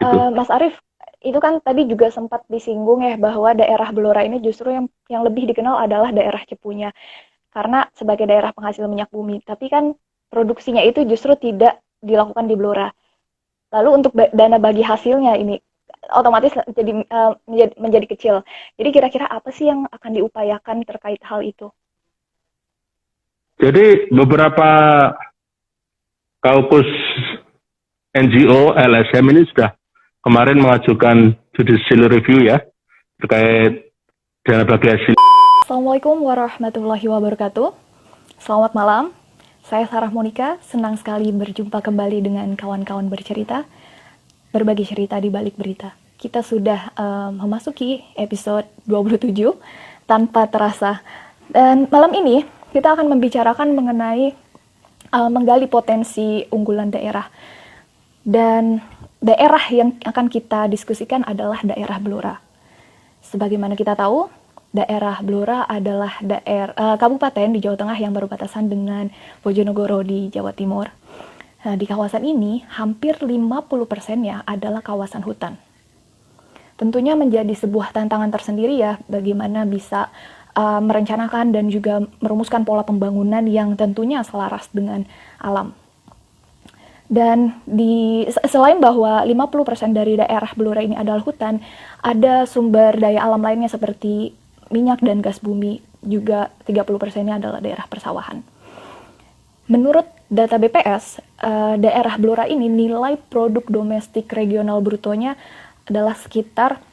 itu. Mas Arief, itu kan tadi juga sempat disinggung ya bahwa daerah Blora ini justru yang lebih dikenal adalah daerah Cepunya karena sebagai daerah penghasil minyak bumi. Tapi kan produksinya itu justru tidak dilakukan di Blora. Lalu untuk dana bagi hasilnya ini otomatis menjadi kecil. Jadi kira-kira apa sih yang akan diupayakan terkait hal itu? Jadi beberapa kaukus NGO, LSM ini sudah kemarin mengajukan judicial review ya terkait dana bagi hasil. Assalamualaikum warahmatullahi wabarakatuh. Selamat malam. Saya Sarah Monika, senang sekali berjumpa kembali dengan kawan-kawan bercerita, berbagi cerita di balik berita. Kita sudah memasuki episode 27 tanpa terasa. Dan malam ini kita akan membicarakan mengenai menggali potensi unggulan daerah. Dan daerah yang akan kita diskusikan adalah daerah Blora. Sebagaimana kita tahu, daerah Blora adalah kabupaten di Jawa Tengah yang berbatasan dengan Bojonegoro di Jawa Timur. Nah, di kawasan ini, hampir 50%-nya adalah kawasan hutan. Tentunya menjadi sebuah tantangan tersendiri ya, bagaimana bisa merencanakan dan juga merumuskan pola pembangunan yang tentunya selaras dengan alam. Dan selain bahwa 50% dari daerah Blora ini adalah hutan, ada sumber daya alam lainnya seperti minyak dan gas bumi, juga 30%-nya adalah daerah persawahan. Menurut data BPS, daerah Blora ini nilai produk domestik regional brutonya adalah sekitar,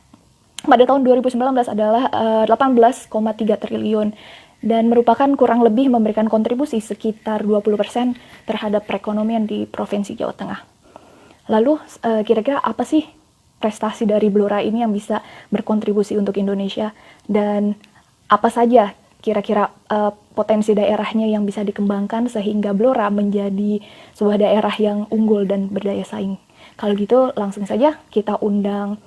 pada tahun 2019 adalah 18,3 triliun, dan merupakan kurang lebih memberikan kontribusi sekitar 20% terhadap perekonomian di Provinsi Jawa Tengah. Lalu kira-kira apa sih prestasi dari Blora ini yang bisa berkontribusi untuk Indonesia, dan apa saja kira-kira potensi daerahnya yang bisa dikembangkan sehingga Blora menjadi sebuah daerah yang unggul dan berdaya saing. Kalau gitu langsung saja kita undang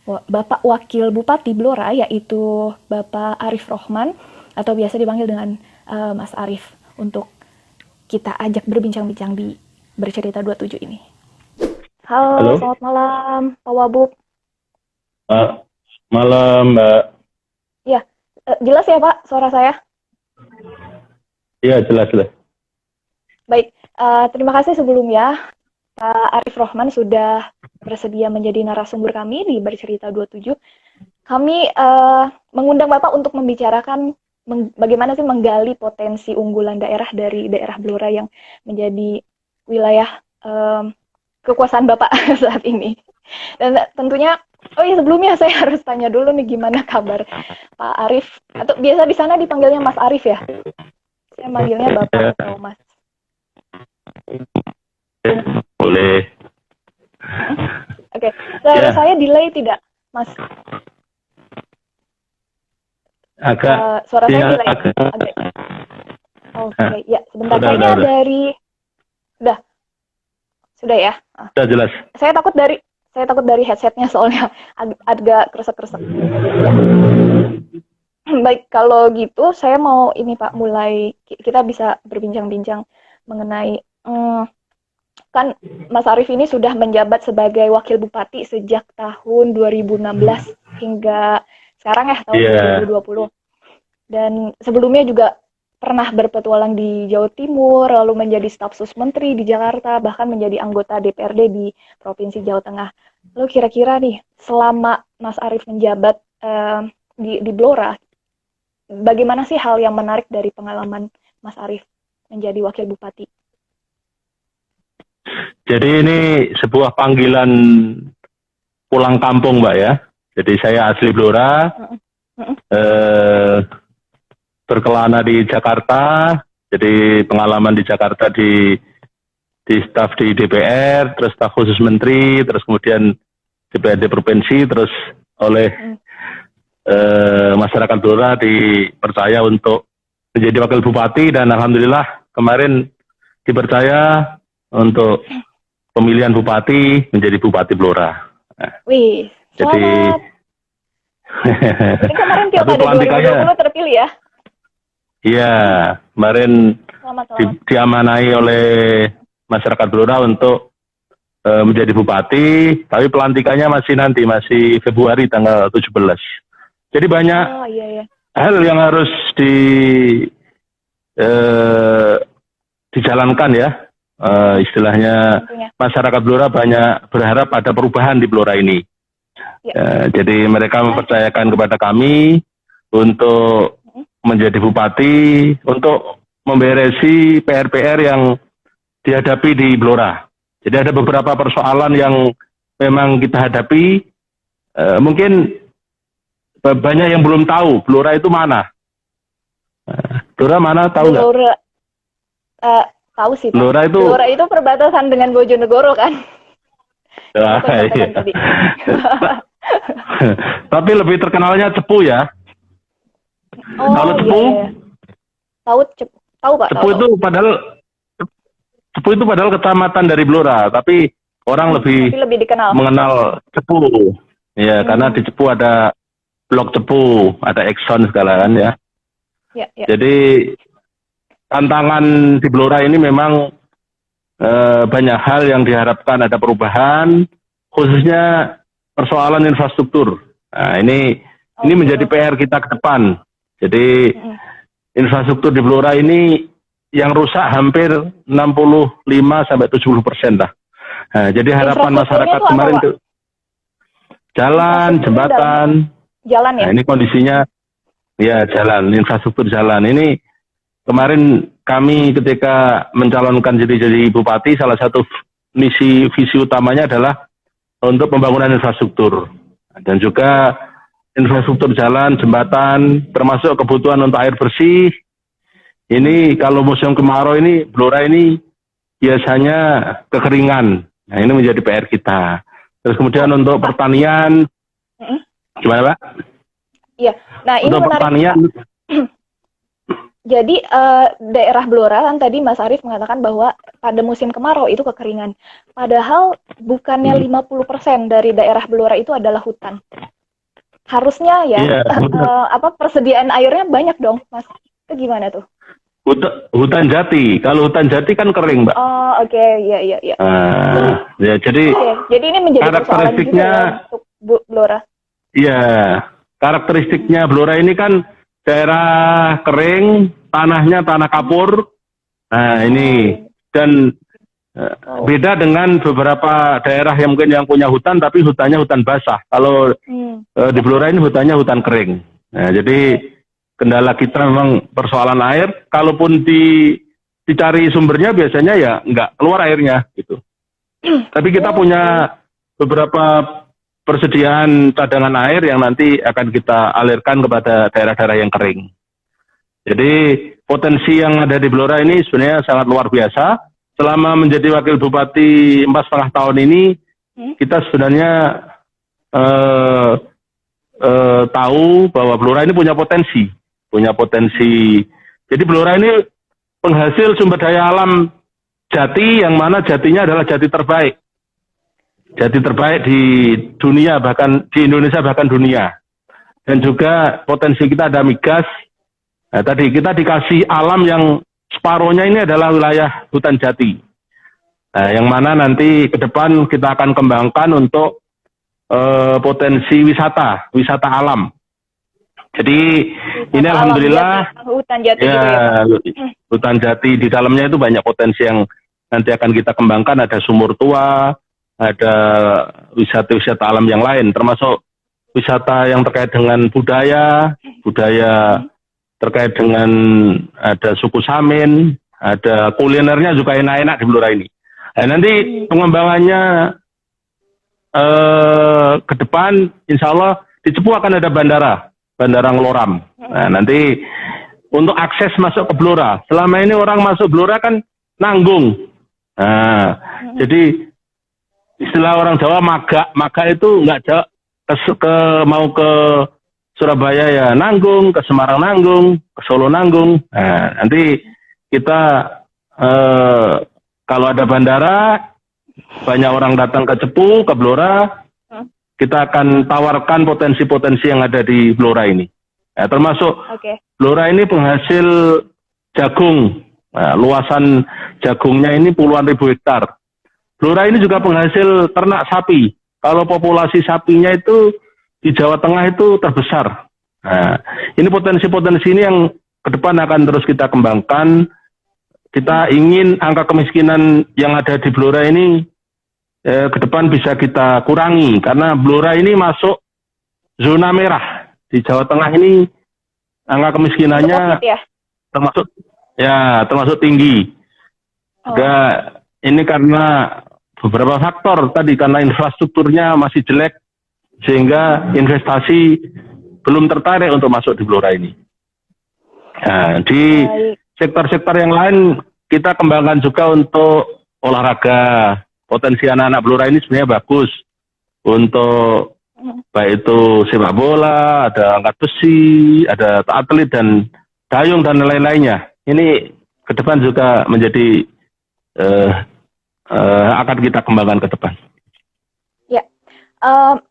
Bapak Wakil Bupati Blora, yaitu Bapak Arief Rohman, atau biasa dipanggil dengan Mas Arief, untuk kita ajak berbincang-bincang di Bercerita 27 ini. Halo, selamat malam Pak Wabub. Malam Mbak. Ya, jelas ya Pak suara saya? Iya, jelas. Baik, terima kasih sebelumnya Pak Arief Rohman sudah bersedia menjadi narasumber kami di Bercerita 27. Kami mengundang Bapak untuk membicarakan bagaimana sih menggali potensi unggulan daerah dari daerah Blora yang menjadi wilayah kekuasaan Bapak saat ini. Dan tentunya, oh iya sebelumnya saya harus tanya dulu nih gimana kabar Pak Arief, atau biasa di sana dipanggilnya Mas Arief ya? Saya manggilnya Bapak atau Mas. Boleh. Oke, saya delay tidak, Mas? Agak. Suara saya delay. Oke, ya sebentar. Kayaknya dari sudah ya. Sudah jelas. Saya takut dari headsetnya soalnya agak kresek-kresek. Ya. Baik, kalau gitu saya mau ini Pak, mulai kita bisa berbincang-bincang mengenai kan Mas Arief ini sudah menjabat sebagai wakil bupati sejak tahun 2016 hingga sekarang ya tahun 2020. Dan sebelumnya juga pernah berpetualang di Jawa Timur, lalu menjadi staf sus menteri di Jakarta, bahkan menjadi anggota DPRD di Provinsi Jawa Tengah. Lalu kira-kira nih, selama Mas Arief menjabat di Blora, bagaimana sih hal yang menarik dari pengalaman Mas Arief menjadi wakil bupati? Jadi ini sebuah panggilan pulang kampung Mbak ya. Jadi saya asli Blora, berkelana di Jakarta, jadi pengalaman di Jakarta di staf di DPR, terus staf khusus menteri, terus kemudian DPRD provinsi, terus oleh masyarakat Blora dipercaya untuk menjadi wakil bupati, dan alhamdulillah kemarin dipercaya untuk pemilihan bupati menjadi Bupati Blora. Wih, selamat. Jadi kemarin Pilkada 2020 terpilih ya? Iya, kemarin diamanai oleh masyarakat Blora untuk menjadi bupati, tapi pelantikannya masih Februari tanggal 17. Jadi banyak Oh iya ya. hal yang harus eh, dijalankan ya. Istilahnya Tentunya. masyarakat Blora banyak berharap ada perubahan di Blora ini. Ya. Jadi mereka mempercayakan kepada kami untuk menjadi bupati, untuk memberesi PR-PR yang dihadapi di Blora. Jadi ada beberapa persoalan yang memang kita hadapi. Mungkin banyak yang belum tahu Blora itu mana. Blora mana, tahu nggak? Blora, tahu sih Pak. Blora itu perbatasan dengan Bojonegoro kan? iya. Tadi. Tapi lebih terkenalnya Cepu ya. Oh, Kalau Cepu, iya. Tahu Pak. Cepu itu padahal kecamatan dari Blora, tapi orang tapi lebih dikenal. mengenal Cepu. Ya, karena di Cepu ada Blok Cepu, ada Exxon segala kan ya. Ya. Jadi tantangan di Blora ini memang banyak hal yang diharapkan ada perubahan, khususnya persoalan infrastruktur. Nah, ini menjadi PR kita ke depan. Jadi infrastruktur di Blora ini yang rusak hampir 65-70% lah. Nah, jadi harapan masyarakat kemarin itu jalan, jembatan. Jalan ya? Nah, ini kondisinya ya jalan, infrastruktur jalan. Ini kemarin kami ketika mencalonkan jadi bupati, salah satu visi utamanya adalah untuk pembangunan infrastruktur. Dan juga infrastruktur jalan, jembatan, termasuk kebutuhan untuk air bersih. Ini kalau musim kemarau ini, Blora ini biasanya kekeringan. Nah, ini menjadi PR kita. Terus kemudian untuk pertanian, gimana Pak? Iya. Nah, ini untuk menarik. Pertanian. Jadi daerah Blora kan tadi Mas Arief mengatakan bahwa pada musim kemarau itu kekeringan. Padahal bukannya 50% dari daerah Blora itu adalah hutan. Harusnya ya, persediaan airnya banyak dong, Mas. Itu gimana tuh? Hutan jati. Kalau hutan jati kan kering, Mbak. Oh, oke. Iya. Ya, jadi jadi ini menjadi persoalan juga ya untuk Blora. Iya, karakteristiknya Blora ini kan daerah kering, tanahnya tanah kapur. Nah, ini dan beda dengan beberapa daerah yang mungkin yang punya hutan tapi hutannya hutan basah. Kalau di Blora ini hutannya hutan kering. Nah, jadi kendala kita memang persoalan air. Kalaupun dicari sumbernya biasanya ya nggak keluar airnya gitu. Tapi kita punya beberapa persediaan cadangan air yang nanti akan kita alirkan kepada daerah-daerah yang kering. Jadi potensi yang ada di Blora ini sebenarnya sangat luar biasa. Selama menjadi wakil bupati 4,5 tahun ini, kita sebenarnya tahu bahwa Blora ini punya potensi. Jadi Blora ini penghasil sumber daya alam jati, yang mana jatinya adalah jati terbaik di dunia, bahkan di Indonesia, bahkan dunia. Dan juga potensi kita ada migas. Nah, tadi kita dikasih alam yang separuhnya ini adalah wilayah hutan jati. Nah, yang mana nanti ke depan kita akan kembangkan untuk potensi wisata alam. Jadi ini alhamdulillah hutan jati ya, hutan jati di dalamnya itu banyak potensi yang nanti akan kita kembangkan. Ada sumur tua, ada wisata alam yang lain, termasuk wisata yang terkait dengan budaya terkait dengan ada suku Samin, ada kulinernya juga enak-enak di Blora ini. Nah, nanti pengembangannya ke depan, insya Allah di Cepu akan ada bandara Ngloram. Nah, nanti untuk akses masuk ke Blora, selama ini orang masuk Blora kan nanggung. Nah, jadi istilah orang Jawa maga itu nggak mau ke Surabaya ya nanggung, ke Semarang nanggung, ke Solo nanggung. Nah, nanti kita kalau ada bandara, banyak orang datang ke Cepu, ke Blora, kita akan tawarkan potensi-potensi yang ada di Blora ini. Nah, termasuk Blora ini penghasil jagung. Nah, luasan jagungnya ini puluhan ribu hektar. Blora ini juga penghasil ternak sapi. Kalau populasi sapinya itu di Jawa Tengah itu terbesar. Nah, ini potensi-potensi ini yang ke depan akan terus kita kembangkan. Kita ingin angka kemiskinan yang ada di Blora ini ke depan bisa kita kurangi. Karena Blora ini masuk zona merah. Di Jawa Tengah ini angka kemiskinannya termasuk tinggi. Juga ini karena beberapa faktor tadi, karena infrastrukturnya masih jelek sehingga investasi belum tertarik untuk masuk di Blora ini. Nah, di sektor-sektor yang lain kita kembangkan juga untuk olahraga. Potensi anak-anak Blora ini sebenarnya bagus untuk baik itu sepak bola, ada angkat besi, ada atlet dan dayung dan lain-lainnya. Ini ke depan juga menjadi akan kita kembangkan ke depan. Ya,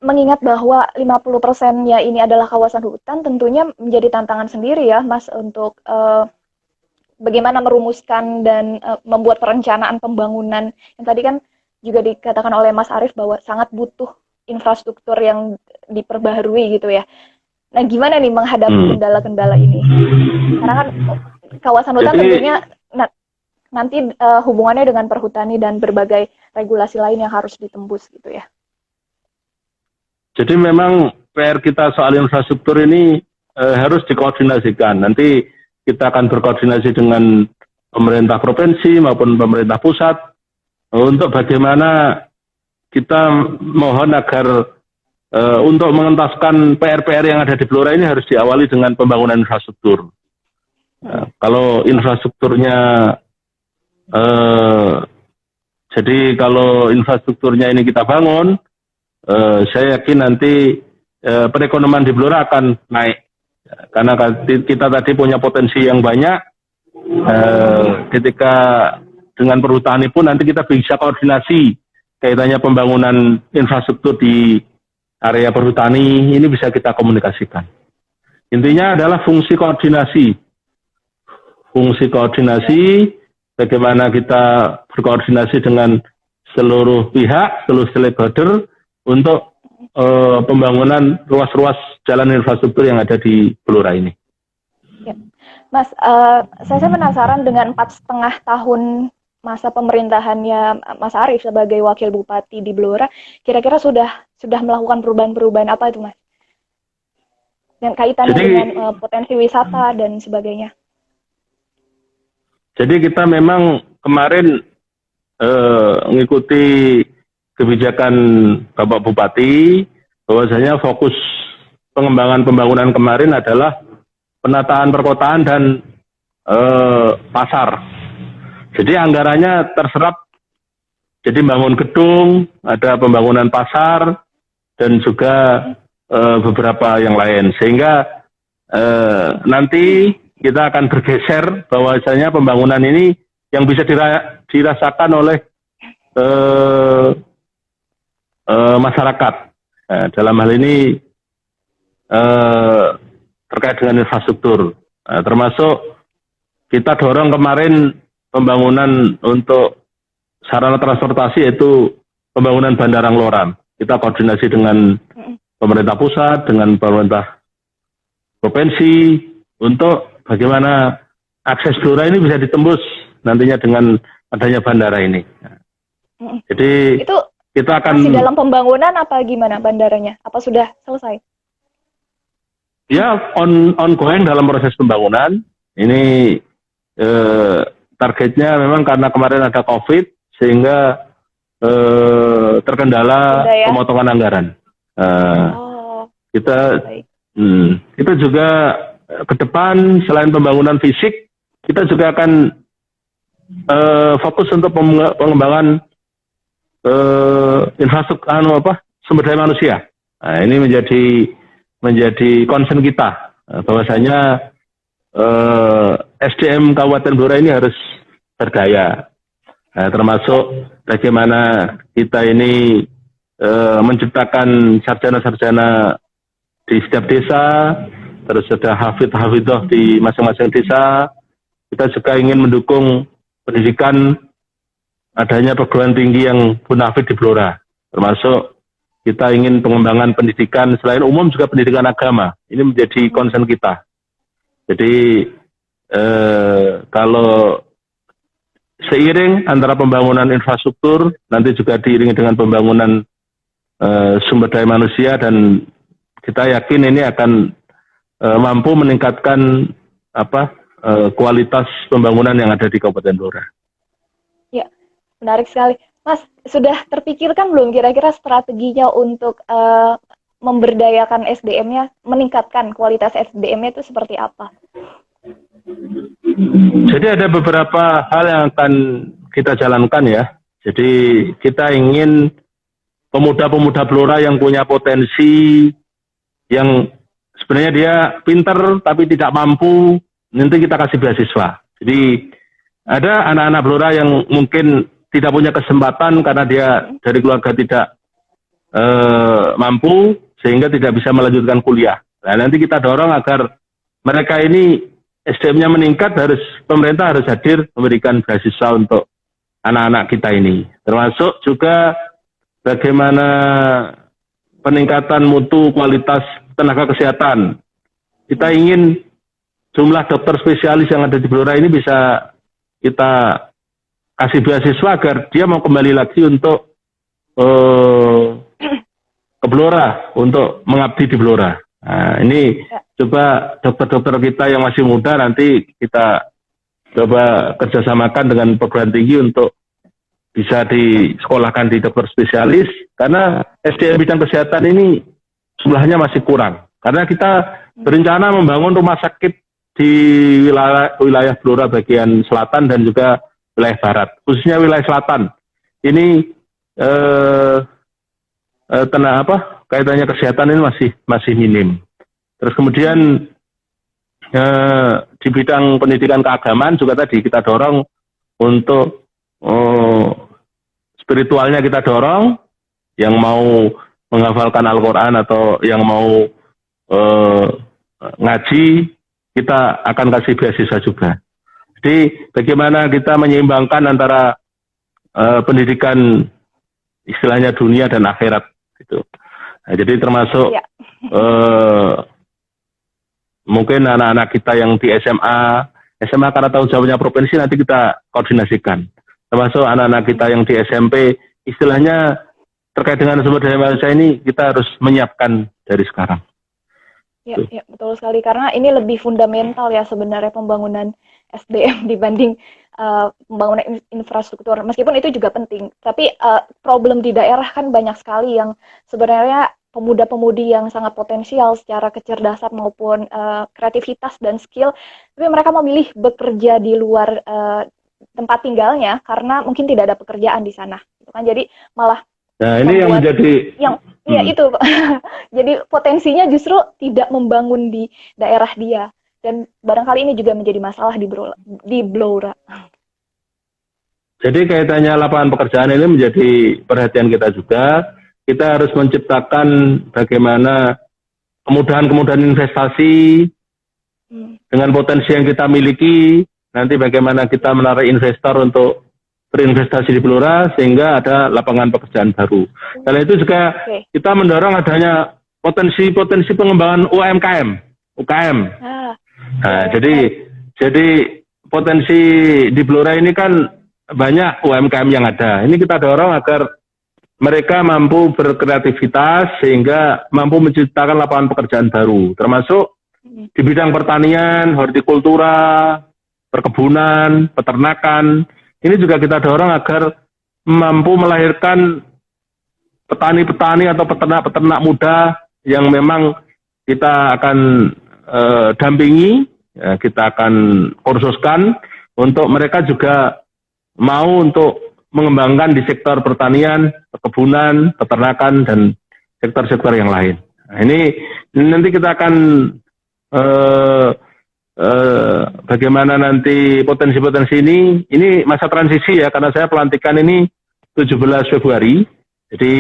mengingat bahwa 50%-nya ini adalah kawasan hutan, tentunya menjadi tantangan sendiri ya, Mas, untuk bagaimana merumuskan dan membuat perencanaan pembangunan. Yang tadi kan juga dikatakan oleh Mas Arief bahwa sangat butuh infrastruktur yang diperbaharui gitu ya. Nah, gimana nih menghadapi kendala-kendala ini? Karena kan kawasan hutan tentunya nanti hubungannya dengan perhutani dan berbagai regulasi lain yang harus ditembus gitu ya. Jadi memang PR kita soal infrastruktur ini harus dikoordinasikan. Nanti kita akan berkoordinasi dengan pemerintah provinsi maupun pemerintah pusat untuk bagaimana kita mohon agar untuk mengentaskan PR-PR yang ada di Blora ini harus diawali dengan pembangunan infrastruktur. Kalau infrastrukturnya jadi kalau infrastrukturnya ini kita bangun, saya yakin nanti perekonomian di Blora akan naik. Karena kita tadi punya potensi yang banyak, ketika dengan perhutani pun nanti kita bisa koordinasi kaitannya pembangunan infrastruktur di area perhutani, ini bisa kita komunikasikan. Intinya adalah fungsi koordinasi. Fungsi koordinasi, bagaimana kita berkoordinasi dengan seluruh pihak, seluruh stakeholder untuk pembangunan ruas-ruas jalan infrastruktur yang ada di Blora ini. Ya. Mas, saya penasaran dengan 4,5 tahun masa pemerintahannya Mas Arief sebagai wakil bupati di Blora, kira-kira sudah melakukan perubahan-perubahan apa itu, Mas? Dan kaitannya dengan potensi wisata dan sebagainya. Jadi kita memang kemarin mengikuti kebijakan Bapak Bupati, bahwasanya fokus pengembangan pembangunan kemarin adalah penataan perkotaan dan pasar. Jadi anggarannya terserap, jadi bangun gedung, ada pembangunan pasar, dan juga beberapa yang lain. Sehingga nanti kita akan bergeser bahwasanya pembangunan ini yang bisa dirasakan oleh masyarakat. Dalam hal ini terkait dengan infrastruktur, termasuk kita dorong kemarin pembangunan untuk sarana transportasi, yaitu pembangunan Bandara Ngloran. Kita koordinasi dengan pemerintah pusat, dengan pemerintah provinsi untuk bagaimana akses Blora ini bisa ditembus nantinya dengan adanya bandara ini. Jadi itu kita akan masih dalam pembangunan apa gimana bandaranya? Apa sudah selesai? Ya, ongoing dalam proses pembangunan. Ini targetnya memang karena kemarin ada COVID sehingga terkendala pemotongan anggaran. Kita juga ke depan selain pembangunan fisik, kita juga akan fokus untuk pengembangan infrastruktur sumber daya manusia. Nah, ini menjadi concern kita, bahwasanya SDM Kabupaten Blora ini harus berdaya. Nah, termasuk bagaimana kita ini menciptakan sarjana-sarjana di setiap desa, terus ada hafidh-hafidhah di masing-masing desa. Kita juga ingin mendukung pendidikan adanya perguruan tinggi yang bonafit di Blora, termasuk kita ingin pengembangan pendidikan selain umum juga pendidikan agama. Ini menjadi concern kita. Jadi kalau seiring antara pembangunan infrastruktur, nanti juga diiringi dengan pembangunan sumber daya manusia, dan kita yakin ini akan mampu meningkatkan kualitas pembangunan yang ada di Kabupaten Blora. Ya, menarik sekali. Mas, sudah terpikirkan belum kira-kira strateginya untuk memberdayakan SDM-nya, meningkatkan kualitas SDM-nya itu seperti apa? Jadi ada beberapa hal yang akan kita jalankan ya. Jadi kita ingin pemuda-pemuda Blora yang punya potensi, yang sebenarnya dia pinter tapi tidak mampu, nanti kita kasih beasiswa. Jadi ada anak-anak Blora yang mungkin tidak punya kesempatan karena dia dari keluarga tidak mampu, sehingga tidak bisa melanjutkan kuliah. Nah, nanti kita dorong agar mereka ini SDM-nya meningkat, pemerintah harus hadir memberikan beasiswa untuk anak-anak kita ini. Termasuk juga bagaimana peningkatan mutu kualitas tenaga kesehatan. Kita ingin jumlah dokter spesialis yang ada di Blora ini bisa kita kasih beasiswa agar dia mau kembali lagi untuk ke Blora, untuk mengabdi di Blora. Nah, ini coba dokter-dokter kita yang masih muda nanti kita coba kerjasamakan dengan perguruan tinggi untuk bisa disekolahkan di dokter spesialis, karena SDM bidang kesehatan ini jumlahnya masih kurang. Karena kita berencana membangun rumah sakit di wilayah Blora bagian selatan dan juga wilayah barat, khususnya wilayah selatan. Ini kaitannya kesehatan ini masih minim. Terus kemudian di bidang pendidikan keagamaan juga tadi kita dorong untuk spiritualnya, kita dorong yang mau menghafalkan Al-Quran atau yang mau ngaji, kita akan kasih beasiswa juga. Jadi bagaimana kita menyeimbangkan antara pendidikan istilahnya dunia dan akhirat gitu. Nah, jadi termasuk mungkin anak-anak kita yang di SMA karena tanggung jawabnya provinsi, nanti kita koordinasikan. Termasuk anak-anak kita yang di SMP, istilahnya terkait dengan sumber daya manusia ini kita harus menyiapkan dari sekarang. Ya, ya, betul sekali, karena ini lebih fundamental ya sebenarnya pembangunan SDM dibanding pembangunan infrastruktur. Meskipun itu juga penting, tapi problem di daerah kan banyak sekali yang sebenarnya pemuda-pemudi yang sangat potensial secara kecerdasan maupun kreativitas dan skill, tapi mereka memilih bekerja di luar tempat tinggalnya karena mungkin tidak ada pekerjaan di sana. Kan jadi malah ini yang menjadi ya itu jadi potensinya justru tidak membangun di daerah dia, dan barangkali ini juga menjadi masalah di Blora. Jadi kaitannya lapangan pekerjaan ini menjadi perhatian kita juga. Kita harus menciptakan bagaimana kemudahan-kemudahan investasi dengan potensi yang kita miliki. Nanti bagaimana kita menarik investor untuk berinvestasi di Blora sehingga ada lapangan pekerjaan baru. Selain itu juga kita mendorong adanya potensi-potensi pengembangan UKM. Nah, jadi potensi di Blora ini kan banyak UMKM yang ada. Ini kita dorong agar mereka mampu berkreativitas sehingga mampu menciptakan lapangan pekerjaan baru, termasuk di bidang pertanian, hortikultura, perkebunan, peternakan. Ini juga kita dorong agar mampu melahirkan petani-petani atau peternak-peternak muda yang memang kita akan dampingi, ya, kita akan kursuskan untuk mereka juga mau untuk mengembangkan di sektor pertanian, perkebunan, peternakan, dan sektor-sektor yang lain. Nah, ini nanti kita akan bagaimana nanti potensi-potensi ini masa transisi ya, karena saya pelantikan ini 17 Februari, jadi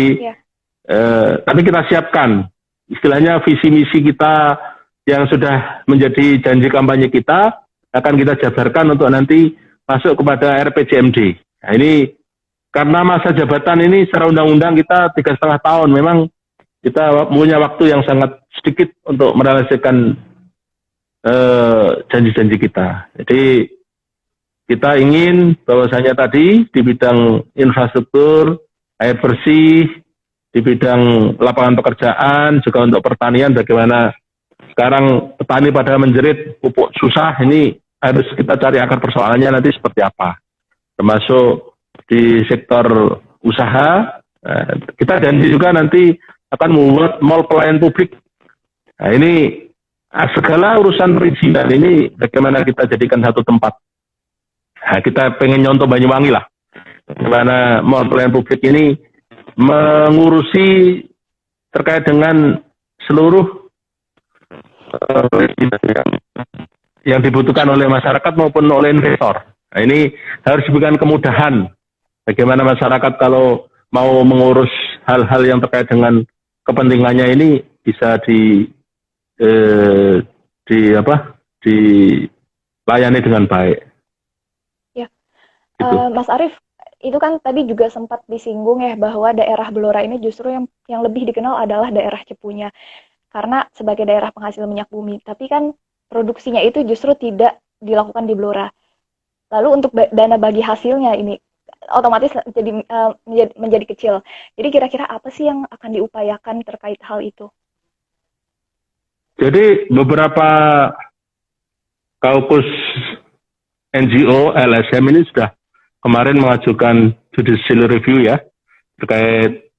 tapi kita siapkan istilahnya visi misi kita yang sudah menjadi janji kampanye kita akan kita jabarkan untuk nanti masuk kepada RPJMD. Nah, ini karena masa jabatan ini secara undang-undang kita 3,5 tahun, memang kita punya waktu yang sangat sedikit untuk merealisasikan janji-janji kita. Jadi kita ingin bahwasanya tadi di bidang infrastruktur, air bersih, di bidang lapangan pekerjaan, juga untuk pertanian, bagaimana sekarang petani pada menjerit pupuk susah, ini harus kita cari akar persoalannya nanti seperti apa. Termasuk di sektor usaha, kita janji juga nanti akan membuat mall pelayan publik. Nah ini segala urusan perizinan ini bagaimana kita jadikan satu tempat. Nah, kita pengen nyontoh Banyuwangi lah, bagaimana mall pelayan publik ini mengurusi terkait dengan seluruh yang dibutuhkan oleh masyarakat maupun oleh investor. Nah, ini harus diberikan kemudahan bagaimana masyarakat kalau mau mengurus hal-hal yang terkait dengan kepentingannya ini bisa dilayani dengan baik. Ya, Gitu. Mas Arief, itu kan tadi juga sempat disinggung ya bahwa daerah Blora ini justru yang lebih dikenal adalah daerah Cepunya karena sebagai daerah penghasil minyak bumi. Tapi kan produksinya itu justru tidak dilakukan di Blora. Lalu untuk dana bagi hasilnya ini otomatis menjadi kecil. Jadi kira-kira apa sih yang akan diupayakan terkait hal itu? Jadi beberapa kaukus NGO, LSM ini sudah kemarin mengajukan judicial review ya terkait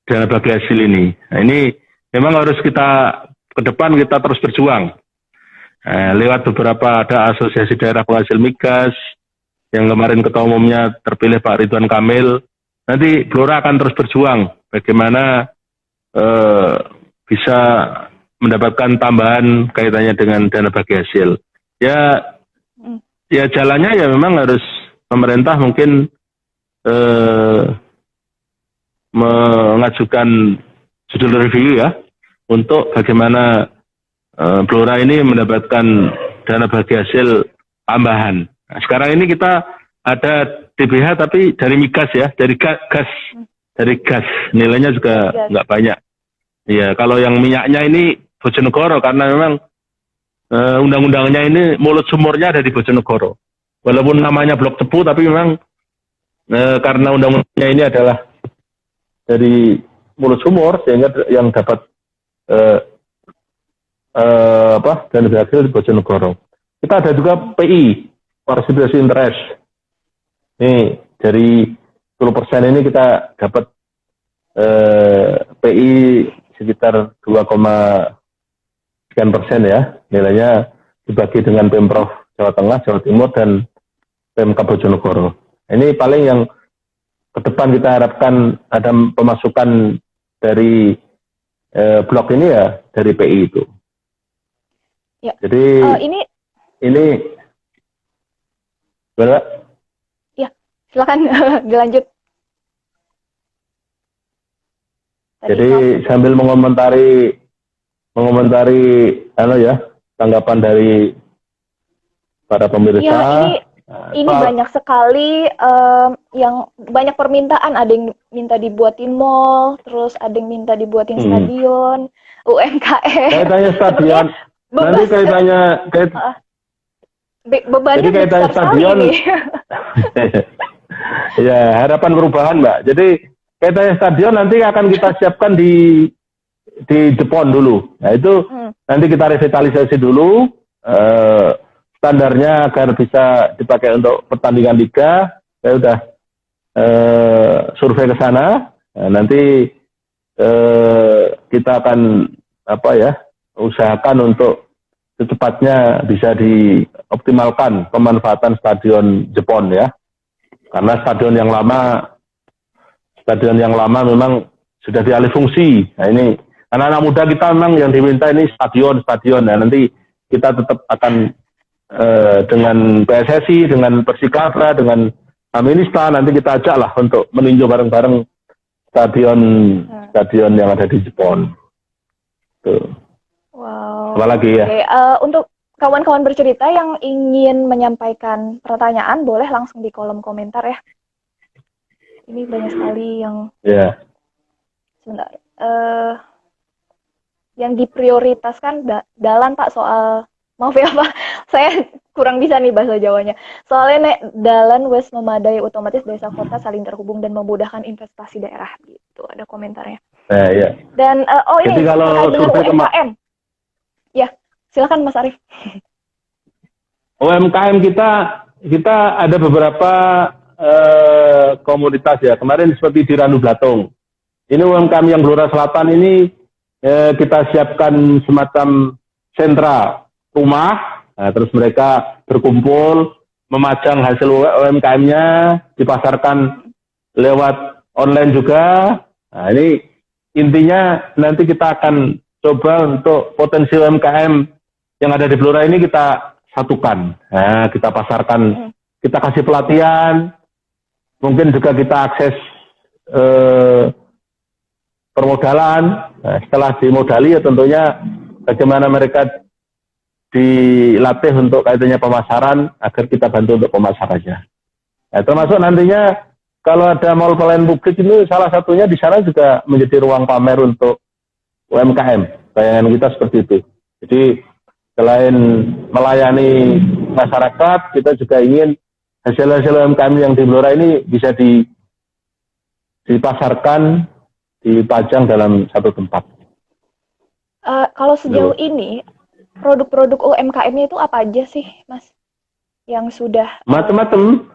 dana bagi hasil ini. Nah, ini memang harus kita ke depan kita terus berjuang. Lewat beberapa ada asosiasi daerah penghasil migas yang kemarin ketua umumnya terpilih Pak Ridwan Kamil. Nanti Blora akan terus berjuang bagaimana bisa mendapatkan tambahan kaitannya dengan dana bagi hasil. Ya jalannya ya memang harus pemerintah mungkin mengajukan judicial review ya untuk bagaimana Blora ini mendapatkan dana bagi hasil tambahan. Nah, sekarang ini kita ada DBH tapi dari migas ya, dari gas nilainya juga nggak banyak. Ya kalau yang minyaknya ini Bojonegoro karena memang undang-undangnya ini mulut sumurnya ada di Bojonegoro. Walaupun namanya Blok Cepu tapi memang karena undang-undangnya ini adalah dari mulut sumur sehingga yang dapat dana bagi hasil di Bojonegoro. Kita ada juga PI, participation interest. Ini dari 10% ini kita dapat PI sekitar 2,sekian% ya. Nilainya dibagi dengan Pemprov Jawa Tengah, Jawa Timur, dan Pemkab Bojonegoro. Ini paling yang ke depan kita harapkan ada pemasukan dari blok ini ya dari PI itu. Ya. Jadi ini benar? Ya, silakan dilanjut. Jadi sambil mengomentari tanggapan dari para pemirsa. Ya, ini banyak sekali yang banyak permintaan, ada yang minta dibuatin mall, terus ada yang minta dibuatin stadion, UMKM. Kaitannya stadion, nanti bebannya jadi kaitannya stadion. Ya, harapan perubahan, Mbak. Jadi kaitannya stadion nanti akan kita siapkan di Jepon dulu. Nah itu nanti kita revitalisasi dulu. Standarnya agar bisa dipakai untuk pertandingan liga. Saya udah survei ke sana. Nah, nanti kita akan usahakan untuk secepatnya bisa dioptimalkan pemanfaatan stadion Jepon ya. Karena stadion yang lama memang sudah dialih fungsi. Nah ini anak-anak muda kita memang yang diminta ini stadion. Nah nanti kita tetap akan dengan PSSI, dengan Persikaba, dengan Aminista nanti kita ajak lah untuk meninjau bareng-bareng stadion yang ada di Jepon. Tuh. Wow. Apa lagi ya? Okay. Untuk kawan-kawan bercerita yang ingin menyampaikan pertanyaan, boleh langsung di kolom komentar ya. Ini banyak sekali yang Ya. sebentar. Yang diprioritaskan dalan Pak, soal maaf ya Pak, saya kurang bisa nih bahasa Jawanya. Soalnya nek dalan wes memadai, otomatis desa kota saling terhubung dan memudahkan investasi daerah gitu. Ada komentarnya. Ya. Dan Jadi ini kalau terkait dengan survei UMKM. Ya, silakan Mas Arief. UMKM kita ada beberapa komunitas ya. Kemarin seperti di Ranu Blatung. Ini UMKM yang Blora Selatan ini kita siapkan semacam sentra rumah. Nah, terus mereka berkumpul, memajang hasil UMKM-nya, dipasarkan lewat online juga. Nah, ini intinya nanti kita akan coba untuk potensi UMKM yang ada di Blora ini kita satukan. Nah, kita pasarkan, kita kasih pelatihan, mungkin juga kita akses permodalan. Nah, setelah dimodali ya tentunya bagaimana mereka dilatih untuk kaitannya pemasaran agar kita bantu untuk pemasarannya. Nah, termasuk nantinya kalau ada mall pelayanan publik ini salah satunya di sana juga menjadi ruang pamer untuk UMKM. Bayangan kita seperti itu. Jadi selain melayani masyarakat, kita juga ingin hasil-hasil UMKM yang di Blora ini bisa dipasarkan, dipajang dalam satu tempat. Kalau sejauh ini produk-produk UMKM-nya itu apa aja sih, Mas? Yang sudah macam-macam.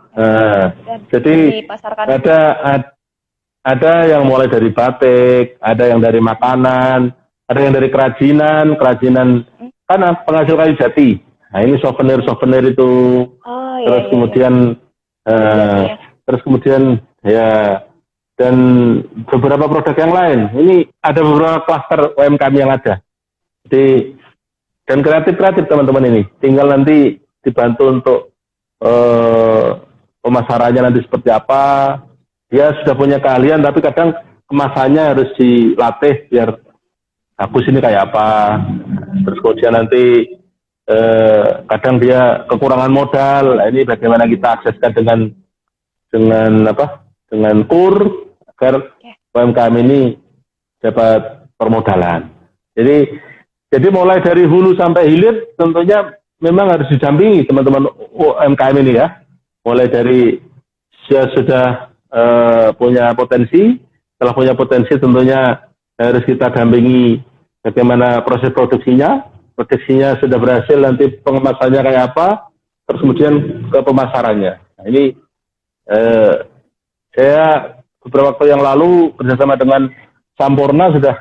Jadi dipasarkan. ada yang mulai dari batik, ada yang dari makanan, ada yang dari kerajinan kan penghasil kayu jati. Nah, ini souvenir itu. Terus kemudian terus kemudian ya, dan beberapa produk yang lain. Ini ada beberapa klaster UMKM yang ada. Jadi dan kreatif teman-teman ini. Tinggal nanti dibantu untuk pemasarannya nanti seperti apa. Dia sudah punya keahlian, tapi kadang kemasannya harus dilatih biar bagus ini kayak apa. Terus kemudian nanti kadang dia kekurangan modal. Ini bagaimana kita akseskan dengan KUR agar UMKM ini dapat permodalan. Jadi mulai dari hulu sampai hilir tentunya memang harus didampingi teman-teman UMKM ini ya. Mulai dari sudah punya potensi, setelah punya potensi tentunya harus kita dampingi bagaimana proses produksinya sudah berhasil, nanti pengemasannya kayak apa, terus kemudian ke pemasarannya. Nah, ini saya beberapa waktu yang lalu bersama dengan Sampurna sudah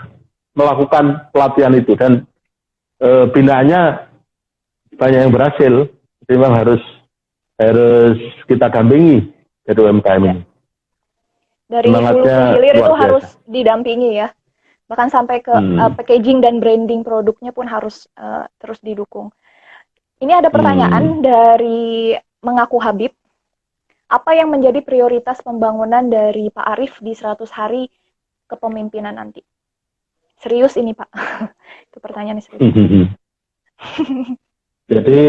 melakukan pelatihan itu dan binaannya banyak yang berhasil. Jadi memang harus kita dampingi dari UMKM ini. Dari hulu ke hilir itu harus didampingi ya. Bahkan sampai ke packaging dan branding produknya pun harus terus didukung. Ini ada pertanyaan dari Mengaku Habib. Apa yang menjadi prioritas pembangunan dari Pak Arief di 100 hari kepemimpinan nanti? Serius ini Pak. Itu pertanyaannya serius. Jadi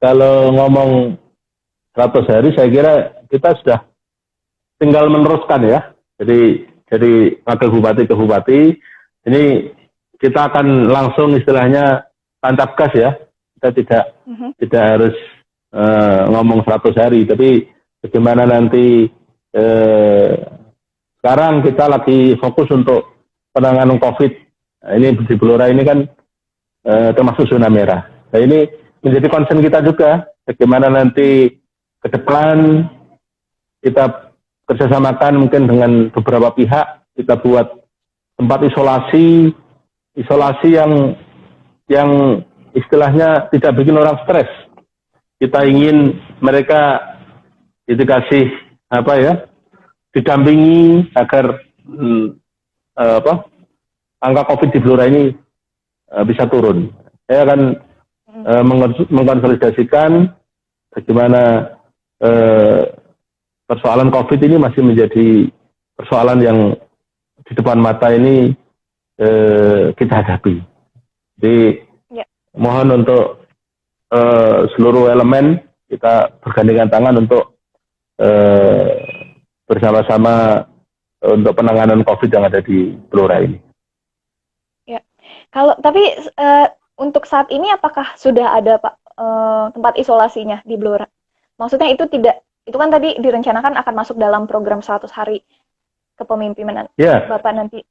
kalau ngomong 100 hari saya kira kita sudah tinggal meneruskan ya. Jadi wakil bupati ke bupati ini kita akan langsung istilahnya tancap gas ya. Kita tidak harus ngomong 100 hari, tapi bagaimana nanti sekarang kita lagi fokus untuk penanganan COVID. Nah, ini di Blora ini kan termasuk zona merah. Nah, ini menjadi concern kita juga, bagaimana nanti ke depan kita kerjasamakan mungkin dengan beberapa pihak, kita buat tempat isolasi yang istilahnya tidak bikin orang stres. Kita ingin mereka dikasih didampingi agar angka COVID di Blora ini bisa turun. Saya akan mengkonsolidasikan bagaimana persoalan COVID ini masih menjadi persoalan yang di depan mata ini kita hadapi. Jadi mohon untuk seluruh elemen kita bergandengan tangan untuk bersama-sama untuk penanganan COVID yang ada di Blora ini. Ya, kalau tapi untuk saat ini apakah sudah ada Pak tempat isolasinya di Blora? Maksudnya itu tidak, itu kan tadi direncanakan akan masuk dalam program 100 hari kepemimpinan Ya, Bapak nanti.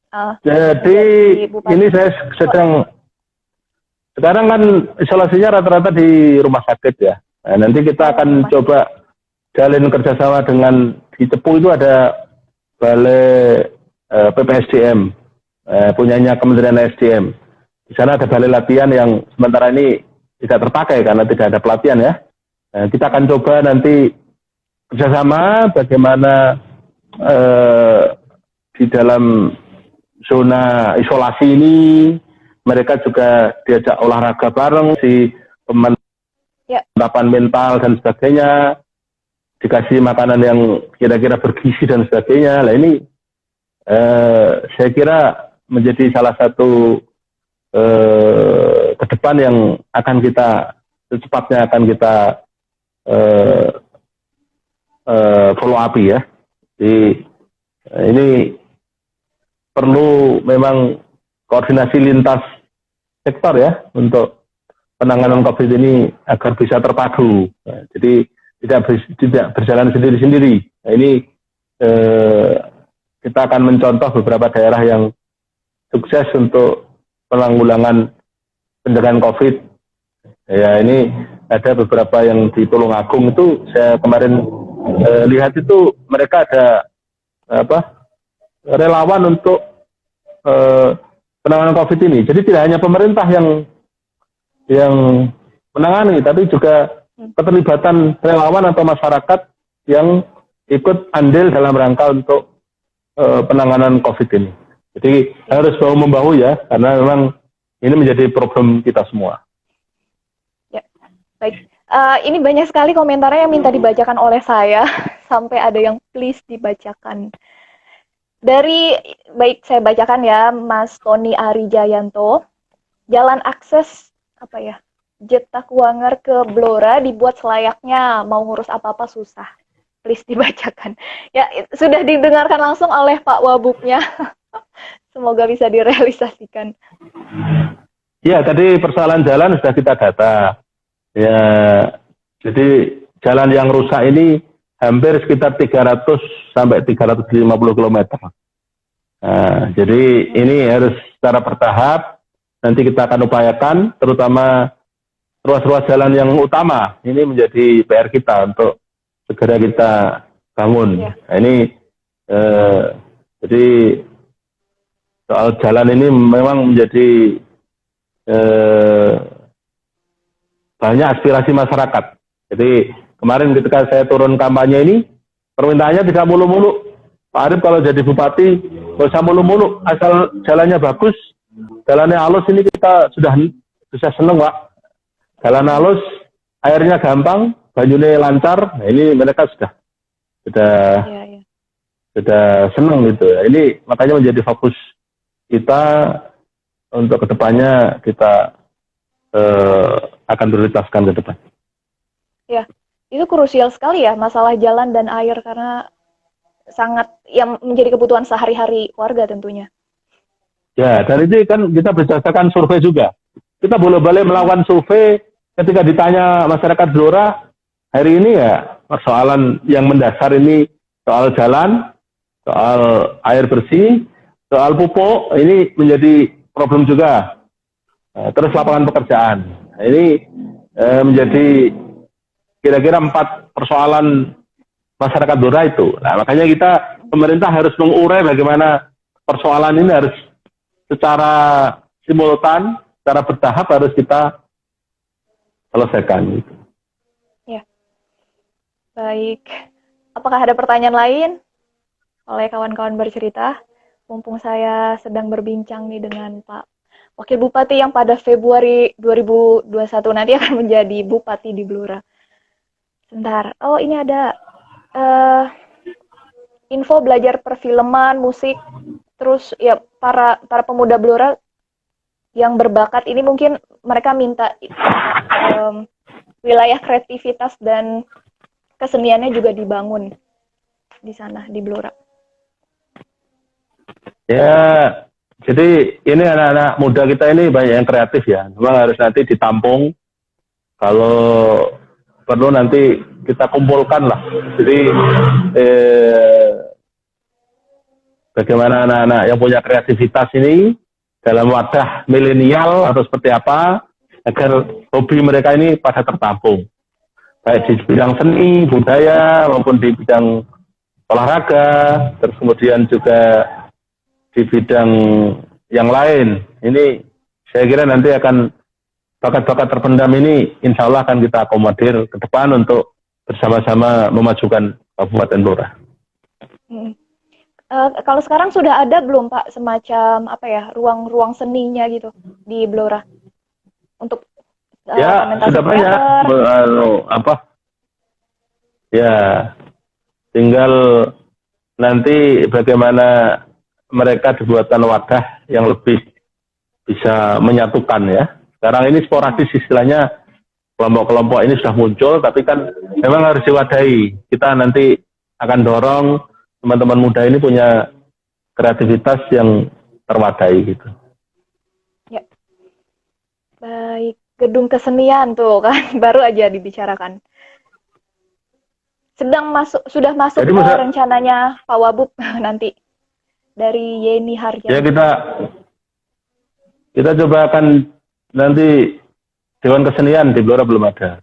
jadi ini saya sedang, sekarang kan isolasinya rata-rata di rumah sakit ya. Nah, nanti kita akan coba jalin kerjasama dengan di Cepu itu ada balai PPSDM, punyanya Kementerian SDM. Di sana ada balai latihan yang sementara ini tidak terpakai karena tidak ada pelatihan ya. Nah, kita akan coba nanti kerjasama bagaimana di dalam zona isolasi ini mereka juga diajak olahraga bareng, si pemantapan mental dan sebagainya, dikasih makanan yang kira-kira bergizi dan sebagainya. Nah ini saya kira menjadi salah satu ke depan yang akan kita secepatnya akan kita follow up ya. Jadi ini perlu memang koordinasi lintas sektor ya untuk penanganan COVID ini agar bisa terpadu. Nah, jadi tidak berjalan sendiri-sendiri. Nah, ini kita akan mencontoh beberapa daerah yang sukses untuk penanggulangan pencegahan COVID. Ya ini ada beberapa yang di Tulungagung itu saya kemarin lihat itu mereka ada relawan untuk penanganan COVID ini. Jadi tidak hanya pemerintah yang menangani, tapi juga keterlibatan relawan atau masyarakat yang ikut andil dalam rangka untuk penanganan COVID ini. Jadi harus bahu membahu ya, karena memang ini menjadi problem kita semua. Ya, baik. Ini banyak sekali komentarnya yang minta dibacakan oleh saya, sampai ada yang please dibacakan. Dari, baik saya bacakan ya, Mas Tony Arijayanto, jalan akses Jetakuanger ke Blora dibuat selayaknya, mau ngurus apa-apa susah. Please dibacakan. Ya, sudah didengarkan langsung oleh Pak Wabuknya. Semoga bisa direalisasikan. Ya, tadi persoalan jalan sudah kita data. Ya, jadi jalan yang rusak ini hampir sekitar 300 sampai 350 km. Nah, jadi ini harus secara bertahap. Nanti kita akan upayakan, terutama ruas-ruas jalan yang utama. Ini menjadi PR kita untuk segera kita bangun. Ya. Nah, ini jadi soal jalan ini memang menjadi banyak aspirasi masyarakat. Jadi kemarin ketika saya turun kampanye ini, permintaannya tidak mulu-mulu. Pak Arief kalau jadi bupati, nggak usah mulu-mulu, asal jalannya bagus, jalannya halus, ini kita sudah seneng Pak. Jalan halus, airnya gampang, banyune lancar, nah ini mereka sudah seneng gitu. Ini makanya menjadi fokus kita untuk kedepannya kita akan prioritaskan ke depan. Ya, itu krusial sekali ya masalah jalan dan air karena sangat yang menjadi kebutuhan sehari-hari warga tentunya. Ya, dari itu kan kita berdasarkan survei juga. Kita boleh-boleh melakukan survei ketika ditanya masyarakat Blora hari ini ya persoalan yang mendasar ini soal jalan, soal air bersih, soal pupuk ini menjadi problem juga. Terus lapangan pekerjaan. Nah, ini menjadi kira-kira 4 persoalan masyarakat Blora itu. Nah, makanya kita pemerintah harus mengurai bagaimana persoalan ini harus secara simultan, secara bertahap harus kita selesaikan. Gitu. Ya, baik. Apakah ada pertanyaan lain oleh kawan-kawan bercerita? Mumpung saya sedang berbincang nih dengan Pak Wakil Bupati yang pada Februari 2021 nanti akan menjadi Bupati di Blora. Sebentar. Oh, ini ada info belajar perfilman, musik, terus ya para pemuda Blora yang berbakat ini mungkin mereka minta wilayah kreativitas dan keseniannya juga dibangun. di sana di Blora? Ya, jadi ini anak-anak muda kita ini banyak yang kreatif ya. Memang harus nanti ditampung. Kalau perlu nanti kita kumpulkan lah. Jadi bagaimana anak-anak yang punya kreativitas ini dalam wadah milenial atau seperti apa agar hobi mereka ini pada tertampung. Baik di bidang seni, budaya maupun di bidang olahraga, terus kemudian juga di bidang yang lain. Ini saya kira nanti akan bakat-bakat terpendam ini insya Allah akan kita akomodir ke depan untuk bersama-sama memajukan Kabupaten Blora. Kalau sekarang sudah ada belum Pak semacam apa ya ruang-ruang seninya gitu di Blora untuk Ya fermentasi sudah banyak ya tinggal nanti bagaimana mereka dibuatkan wadah yang lebih bisa menyatukan ya. Sekarang ini sporadis istilahnya kelompok-kelompok ini sudah muncul, tapi kan memang harus diwadahi. Kita nanti akan dorong teman-teman muda ini punya kreativitas yang terwadai gitu. Ya, baik. Gedung kesenian tuh kan baru aja dibicarakan. Sudah masuk Jadi, ke rencananya Pak Wabub nanti dari Yeni Harjana. Ya kita coba akan nanti Dewan Kesenian di Blora belum ada.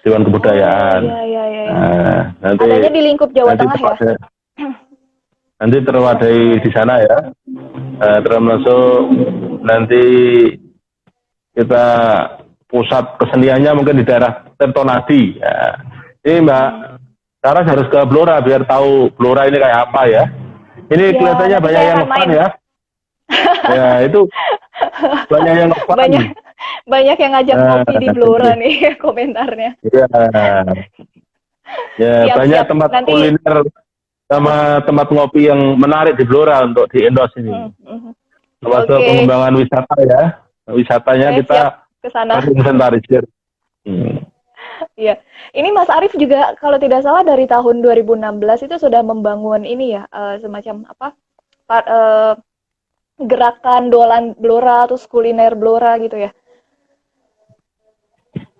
Dewan Kebudayaan. Iya. Nah, nanti adanya di lingkup Jawa Tengah ya. Nanti terwadai di sana ya. Termasuk nanti kita pusat keseniannya mungkin di daerah Tirtonadi. Ya. Ini Mbak Saras harus ke Blora biar tahu Blora ini kayak apa ya. Ini ya, kelihatannya banyak yang ngepan ya. Ya itu banyak yang ngepan. Banyak yang ngajak ngopi di Blora nih komentarnya. Ya banyak tempat kuliner sama tempat ngopi yang menarik di Blora untuk di endorse ini. Termasuk pengembangan wisata ya. Wisatanya kita kesana. Inventarisir. Iya, ini Mas Arief juga kalau tidak salah dari tahun 2016 itu sudah membangun ini ya semacam apa gerakan dolan Blora terus kuliner Blora gitu ya.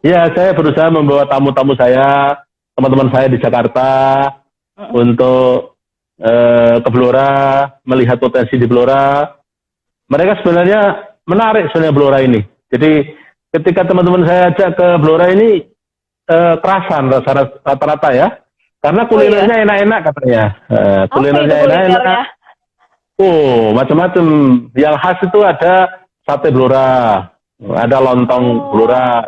Ya, saya berusaha membawa tamu-tamu saya, teman-teman saya di Jakarta untuk ke Blora, melihat potensi di Blora. Mereka sebenarnya menarik sebenarnya Blora ini. Jadi ketika teman-teman saya ajak ke Blora ini kerasan rata-rata ya, karena kulinernya enak-enak katanya. Kulinernya enak-enak. Oh, macam-macam. Yang khas itu ada sate Blora, ada lontong Blora,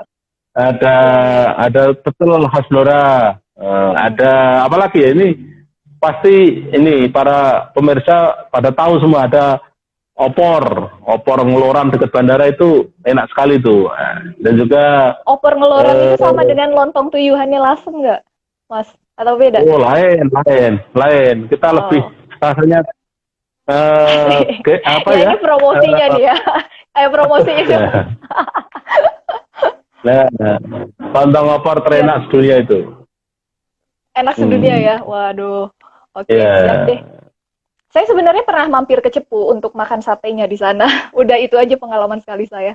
ada tetel khas Blora, ada apa lagi ya ini? Pasti ini para pemirsa pada tahu semua ada opor Ngeloran dekat bandara itu enak sekali tuh. Dan juga opor Ngeloran itu sama dengan lontong tuyuhannya Lasem nggak, Mas? Atau beda? Oh lain. Kita lebih rasanya apa ya? Ini promosinya nih ya. Promosi itu. Lontong opor terenak sedunia itu. Enak sedunia ya. Waduh. Oke, siap deh. Saya sebenarnya pernah mampir ke Cepu untuk makan satenya di sana. Udah itu aja pengalaman sekali saya.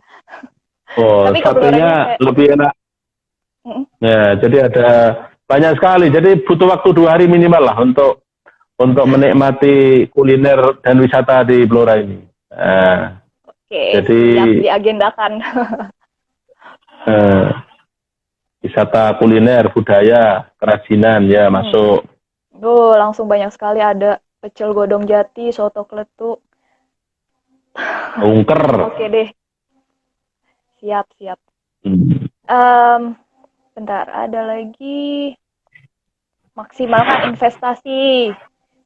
Oh, tapi satenya lebih enak. Ya, jadi ada banyak sekali. Jadi butuh waktu 2 hari minimal lah untuk menikmati kuliner dan wisata di Blora ini. Oke, jadi siap diagendakan. Wisata kuliner, budaya, kerajinan ya masuk. Langsung banyak sekali ada pecel godong jati, soto kletuk, ungker. Oke deh, siap. Bentar, ada lagi maksimalkan investasi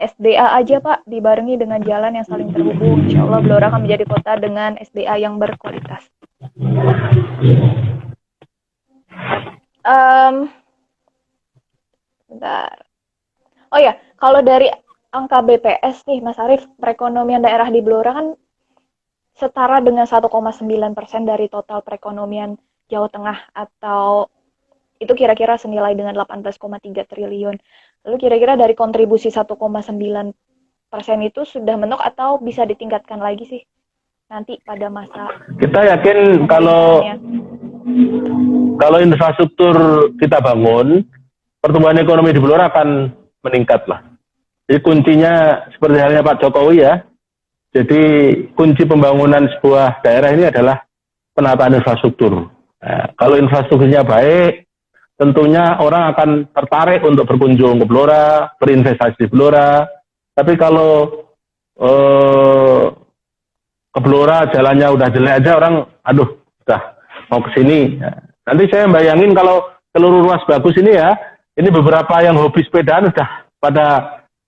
SDA aja Pak, dibarengi dengan jalan yang saling terhubung. Insya Allah Blora akan menjadi kota dengan SDA yang berkualitas. Bentar. Oh ya, kalau dari angka BPS nih Mas Arief, perekonomian daerah di Blora kan setara dengan 1,9% dari total perekonomian Jawa Tengah, atau itu kira-kira senilai dengan 18,3 triliun. Lalu kira-kira dari kontribusi 1,9% itu sudah mentok atau bisa ditingkatkan lagi sih nanti pada masa Kita yakin kalau pemerintahannya? infrastruktur kita bangun, pertumbuhan ekonomi di Blora akan meningkat lah. Jadi kuncinya seperti halnya Pak Jokowi ya. Jadi kunci pembangunan sebuah daerah ini adalah penataan infrastruktur. Nah, kalau infrastrukturnya baik, tentunya orang akan tertarik untuk berkunjung ke Blora, berinvestasi di Blora. Tapi kalau ke Blora jalannya udah jelek aja, orang aduh udah mau ke sini. Nah, nanti saya bayangin kalau seluruh ruas bagus ini ya, ini beberapa yang hobi sepedaan udah pada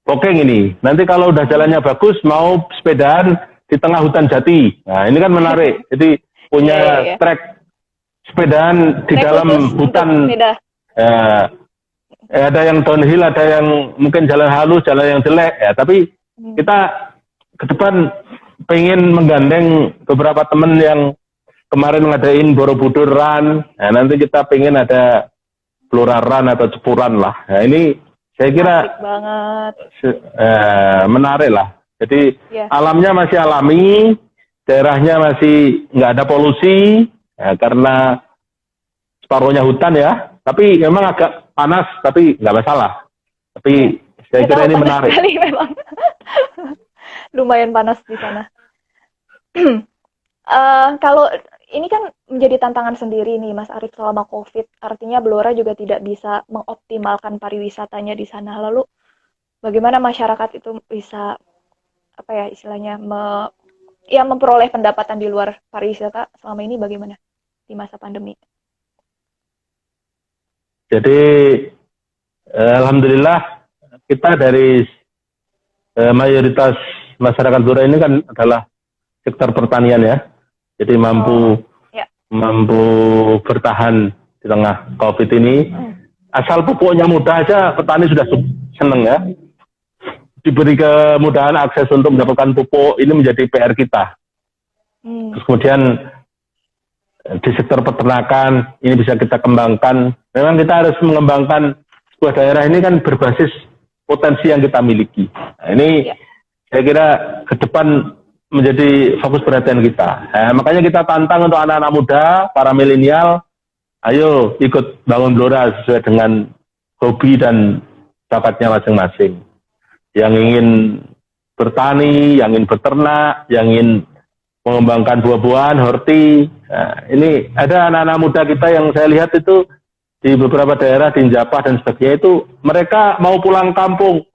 booking ini. Nanti kalau udah jalannya bagus, mau sepedaan di tengah hutan jati. Nah, ini kan menarik. Jadi punya trek sepedaan di dalam hutan. Ada yang downhill, ada yang mungkin jalan halus, jalan yang jelek. Ya, tapi kita ke depan pengen menggandeng beberapa teman yang kemarin ngadain Borobudur Run. Nah, nanti kita pengen ada Blora Run atau Cepuran lah. Nah, ini saya kira menarik lah. Jadi alamnya masih alami, daerahnya masih nggak ada polusi, ya, karena separuhnya hutan ya. Tapi memang agak panas, tapi nggak masalah. Tapi saya kira ini menarik. Sekali memang. Lumayan panas di sana. Kalau ini kan menjadi tantangan sendiri nih Mas Arief selama COVID, artinya Blora juga tidak bisa mengoptimalkan pariwisatanya di sana. Lalu bagaimana masyarakat itu bisa apa ya istilahnya memperoleh pendapatan di luar pariwisata selama ini bagaimana di masa pandemi? Jadi alhamdulillah kita dari mayoritas masyarakat Blora ini kan adalah sektor pertanian ya. Jadi mampu bertahan di tengah COVID ini. Asal pupuknya mudah aja, petani sudah seneng ya. Diberi kemudahan akses untuk mendapatkan pupuk, ini menjadi PR kita. Terus kemudian di sektor peternakan, ini bisa kita kembangkan. Memang kita harus mengembangkan sebuah daerah ini kan berbasis potensi yang kita miliki. Nah, ini saya kira ke depan menjadi fokus perhatian kita. Makanya kita tantang untuk anak-anak muda, para milenial, ayo ikut bangun Blora sesuai dengan hobi dan bakatnya masing-masing. Yang ingin bertani, yang ingin beternak, yang ingin mengembangkan buah-buahan, horti. Nah, ini ada anak-anak muda kita yang saya lihat itu di beberapa daerah di Japah dan sebagainya itu mereka mau pulang kampung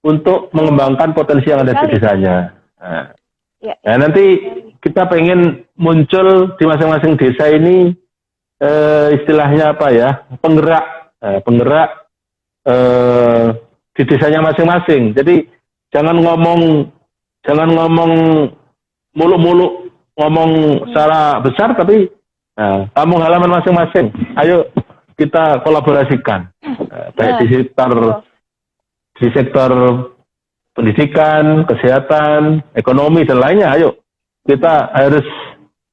untuk mengembangkan potensi yang ada di desanya. Nah, nanti kita pengen muncul di masing-masing desa ini istilahnya apa ya, penggerak di desanya masing-masing. Jadi jangan ngomong muluk-muluk, ngomong secara besar, tapi kampung halaman masing-masing. Ayo kita kolaborasikan, baik di sektor pendidikan, kesehatan, ekonomi dan lainnya. Ayo kita harus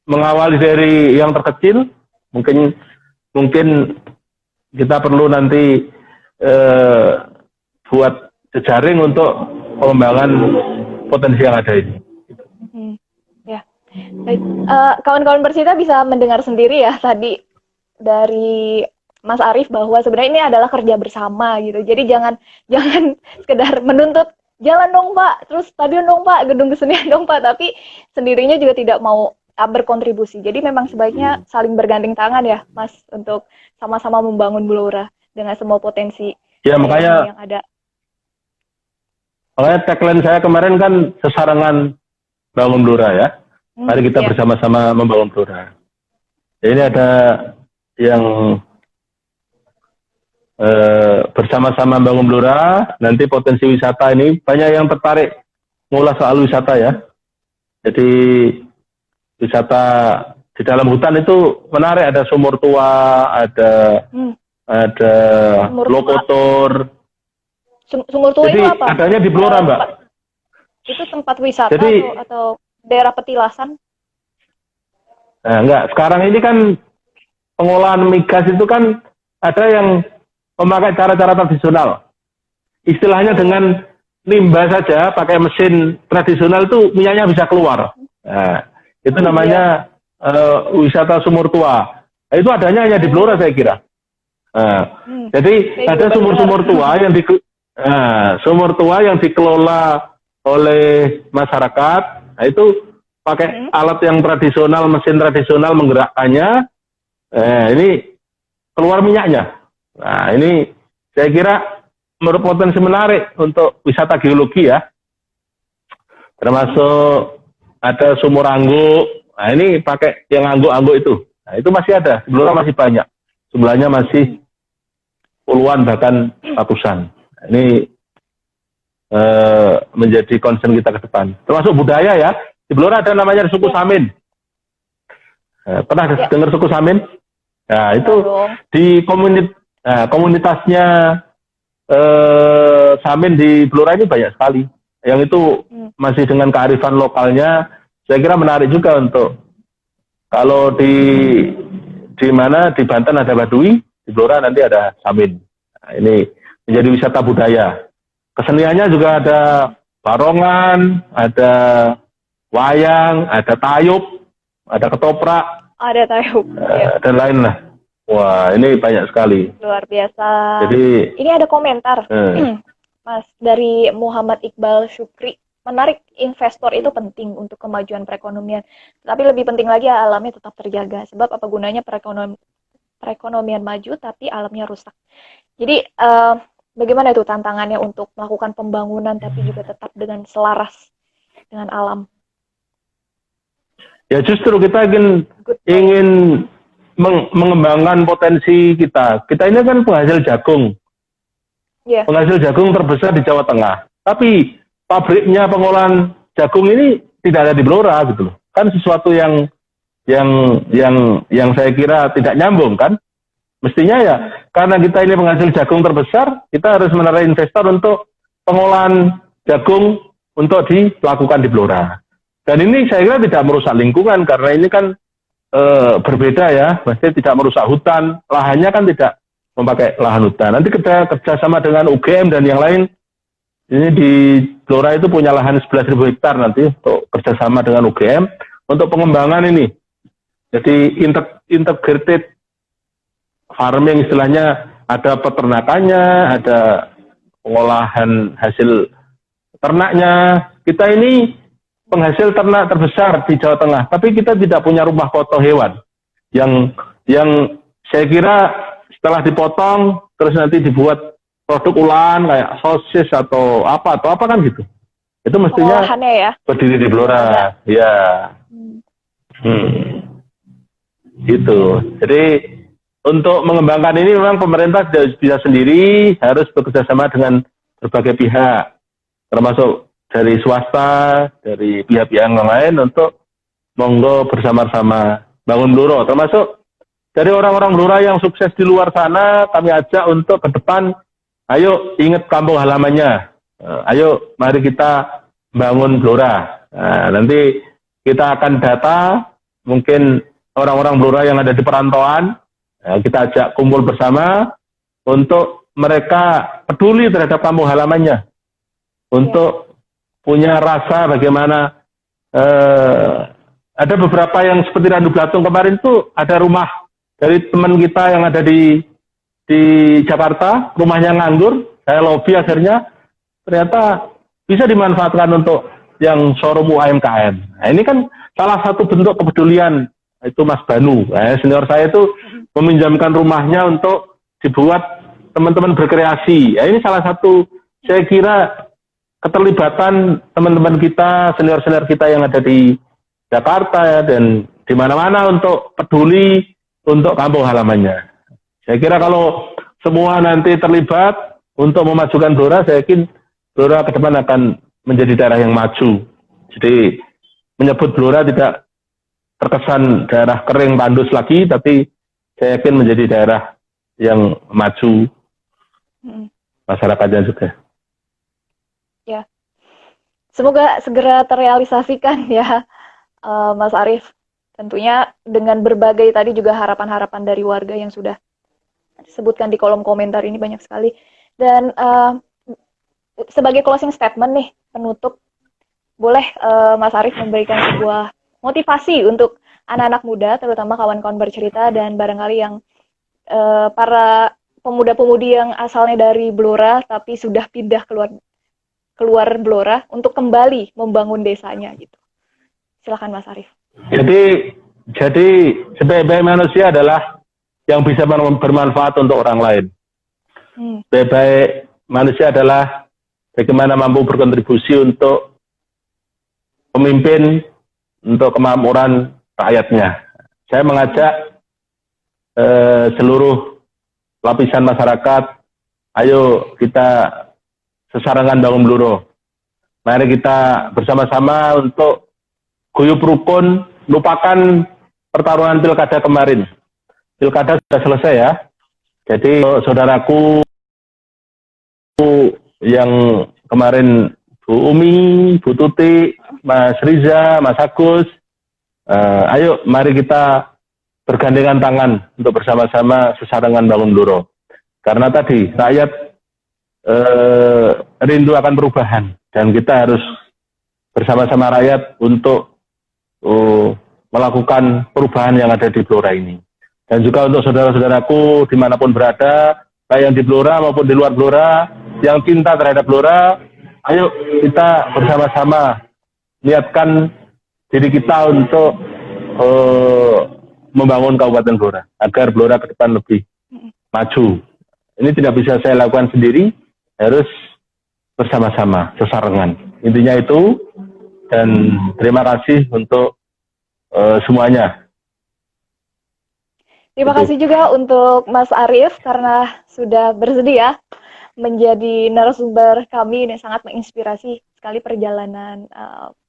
mengawali dari yang terkecil. Mungkin kita perlu nanti buat jejaring untuk pengembangan potensi yang ada ini. Baik, kawan-kawan Persita bisa mendengar sendiri ya tadi dari Mas Arief bahwa sebenarnya ini adalah kerja bersama gitu. Jadi jangan sekedar menuntut jalan dong Pak, terus stadion dong Pak, gedung kesenian dong Pak, tapi sendirinya juga tidak mau berkontribusi. Jadi memang sebaiknya saling bergandeng tangan ya Mas untuk sama-sama membangun Blora dengan semua potensi yang ada. Makanya tagline saya kemarin kan sesarangan bangun Blora ya. Mari kita bersama-sama membangun Blora. Ini ada yang bersama-sama membangun Blora, nanti potensi wisata ini banyak yang tertarik ngulas soal wisata ya. Jadi wisata di dalam hutan itu menarik, ada sumur tua, ada lokotor. Sumur tua jadi, itu apa? Adanya di Blora, Mbak. Itu tempat wisata jadi, atau daerah petilasan? Nah, enggak. Sekarang ini kan pengolahan migas itu kan ada yang memakai cara-cara tradisional. istilahnya dengan limbah saja pakai mesin tradisional itu minyaknya bisa keluar. Nah, itu namanya wisata sumur tua. Nah, itu adanya hanya di Blora saya kira. Nah, jadi ada sumur-sumur tua yang sumur tua yang dikelola oleh masyarakat. Nah, itu pakai alat yang tradisional, mesin tradisional menggerakkannya. Ini keluar minyaknya. Nah, ini saya kira berpotensi menarik untuk wisata geologi ya. Termasuk ada sumur angguk. Nah, ini pakai yang angguk-angguk itu. Nah, itu masih ada. Di Blora masih banyak. Jumlahnya masih puluhan bahkan ratusan. Nah, ini menjadi concern kita ke depan. Termasuk budaya ya. Di Blora ada namanya suku Samin. Pernah dengar suku Samin? Nah, itu di komunitasnya Samin di Blora ini banyak sekali. Yang itu masih dengan kearifan lokalnya, saya kira menarik juga untuk kalau di mana di Banten ada Baduy, di Blora nanti ada Samin. Nah, ini menjadi wisata budaya. Keseniannya juga ada barongan, ada wayang, ada tayub, ada ketoprak, ada tayub, dan lain lah. Wah, ini banyak sekali. Luar biasa. Jadi ini ada komentar, Mas, dari Muhammad Iqbal Syukri. Menarik, investor itu penting untuk kemajuan perekonomian. Tapi lebih penting lagi alamnya tetap terjaga. Sebab apa gunanya perekonomian maju tapi alamnya rusak. Jadi bagaimana itu tantangannya untuk melakukan pembangunan tapi juga tetap dengan selaras dengan alam? Ya justru kita ingin mengembangkan potensi kita. Kita ini kan penghasil jagung. Penghasil jagung terbesar di Jawa Tengah. Tapi pabriknya pengolahan jagung ini tidak ada di Blora gitu loh. Kan sesuatu yang saya kira tidak nyambung kan. Mestinya ya karena kita ini penghasil jagung terbesar, kita harus menarik investor untuk pengolahan jagung untuk dilakukan di Blora. Dan ini saya kira tidak merusak lingkungan karena ini kan berbeda ya, maksudnya tidak merusak hutan, lahannya kan tidak memakai lahan hutan. Nanti kita kerjasama dengan UGM dan yang lain, ini di Blora itu punya lahan 11.000 hektar nanti untuk kerjasama dengan UGM untuk pengembangan ini. Jadi integrated farming istilahnya, ada peternakannya, ada pengolahan hasil ternaknya. Kita ini penghasil ternak terbesar di Jawa Tengah, tapi kita tidak punya rumah foto hewan yang saya kira setelah dipotong terus nanti dibuat produk olahan kayak sosis atau apa kan gitu. Itu mestinya ya? Berdiri di Blora. Ya. Gitu. Jadi untuk mengembangkan ini memang pemerintah tidak bisa sendiri, harus bekerjasama dengan berbagai pihak, termasuk dari swasta, dari pihak-pihak yang lain untuk monggo bersama-sama bangun Blora. Termasuk dari orang-orang Blora yang sukses di luar sana, kami ajak untuk ke depan, ayo ingat kampung halamannya, ayo mari kita bangun Blora. Nah, nanti kita akan data mungkin orang-orang Blora yang ada di perantauan, kita ajak kumpul bersama untuk mereka peduli terhadap kampung halamannya, untuk punya rasa bagaimana ada beberapa yang seperti Randu Blatung kemarin tuh ada rumah dari teman kita yang ada di Jakarta, rumahnya nganggur, saya lobby akhirnya ternyata bisa dimanfaatkan untuk yang showroom UMKM. Nah, ini kan salah satu bentuk kepedulian itu Mas Banu, senior saya itu meminjamkan rumahnya untuk dibuat teman-teman berkreasi. Ini salah satu saya kira keterlibatan teman-teman kita, senior-senior kita yang ada di Jakarta ya, dan di mana-mana untuk peduli untuk kampung halamannya. Saya kira kalau semua nanti terlibat untuk memajukan Blora, saya yakin Blora ke depan akan menjadi daerah yang maju. Jadi menyebut Blora tidak terkesan daerah kering tandus lagi, tapi saya yakin menjadi daerah yang maju, masyarakatnya juga. Ya, semoga segera terrealisasikan ya, Mas Arief. Tentunya dengan berbagai tadi juga harapan-harapan dari warga yang sudah disebutkan di kolom komentar ini banyak sekali. Dan sebagai closing statement nih, penutup, boleh Mas Arif memberikan sebuah motivasi untuk anak-anak muda, terutama kawan-kawan bercerita dan barangkali yang para pemuda-pemudi yang asalnya dari Blora tapi sudah pindah keluar Blora untuk kembali membangun desanya gitu. Silakan Mas Arif. Jadi sebaik-baik manusia adalah yang bisa bermanfaat untuk orang lain. Sebaik-baik manusia adalah bagaimana mampu berkontribusi untuk pemimpin, untuk kemakmuran rakyatnya. Saya mengajak seluruh lapisan masyarakat, ayo kita sesarengan bangun Blora. Mari kita bersama-sama untuk guyup rukun, lupakan pertarungan pilkada kemarin. Pilkada sudah selesai ya. Jadi saudaraku yang kemarin Bu Umi, Bu Tuti, Mas Riza, Mas Agus, ayo mari kita bergandengan tangan untuk bersama-sama sesarengan bangun Blora. Karena tadi rakyat rindu akan perubahan dan kita harus bersama-sama rakyat untuk melakukan perubahan yang ada di Blora ini. Dan juga untuk saudara-saudaraku dimanapun berada, baik yang di Blora maupun di luar Blora, yang cinta terhadap Blora, ayo kita bersama-sama niatkan diri kita untuk membangun Kabupaten Blora, agar Blora ke depan lebih maju. Ini tidak bisa saya lakukan sendiri, harus bersama-sama, sesarengan. Intinya itu, dan terima kasih untuk semuanya. Terima kasih juga untuk Mas Arif karena sudah bersedia menjadi narasumber kami. Ini sangat menginspirasi sekali perjalanan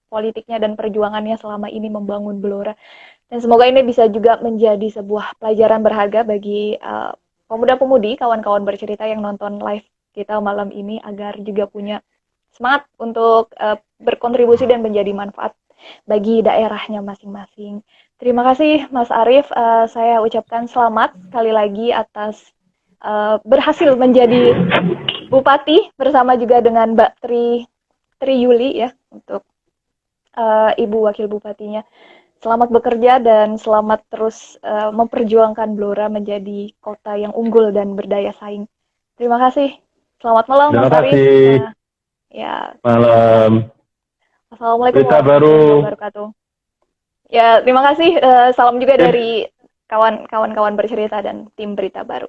politiknya dan perjuangannya selama ini membangun Blora. Dan semoga ini bisa juga menjadi sebuah pelajaran berharga bagi pemuda-pemudi, kawan-kawan bercerita yang nonton live kita malam ini, agar juga punya semangat untuk berkontribusi dan menjadi manfaat bagi daerahnya masing-masing. Terima kasih Mas Arif, saya ucapkan selamat sekali lagi atas berhasil menjadi Bupati bersama juga dengan Mbak Tri Yuli ya, untuk Ibu Wakil Bupatinya. Selamat bekerja dan selamat terus memperjuangkan Blora menjadi kota yang unggul dan berdaya saing. Terima kasih. Selamat malam Mas Arif. Ya. Malam. Assalamualaikum warahmatullahi wabarakatuh. Ya, terima kasih. Salam juga dari kawan-kawan bercerita dan tim Berita Baru.